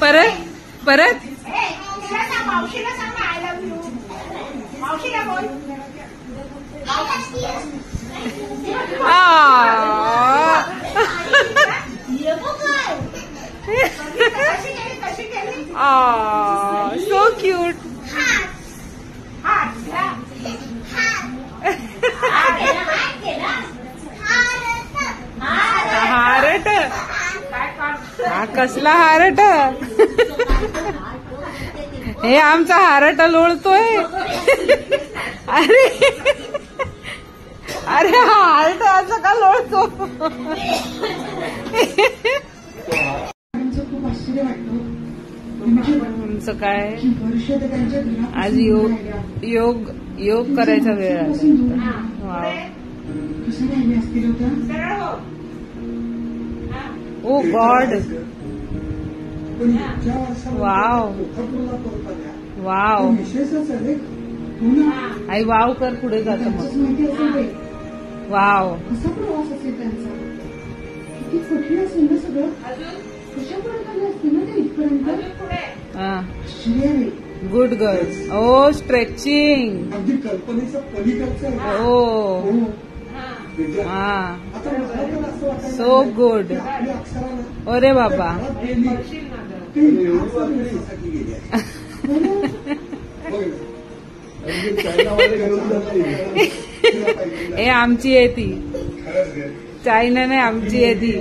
परत परत मावशीला सांग आय लव्ह यू. मावशीला बोल. So cute. हारट. हा कसला हारट. हे आमचा हारट लोळतोय. अरे अरे हा हारट असं का लोळतो. खूप आश्चर्य वाटतं आमचं काय आज योग योग योग करायचा वेळ आला. कसं राहिले असतील होता. Oh god. Wow wow. आई वाव कर पुढे जातो मग. वाव. कसा प्रवास असेल त्यांचा. किती कठीण असेल ना सगळं. कशा प्रकारे असतील ना ते इथपर्यंत. Good girl. Oh stretching. अगदी कल्पनेचं पलीकडचं. ओ हा सो गुड. अरे बाबा. हे आमची आहे ती. चायना नाही आमची आहे ती.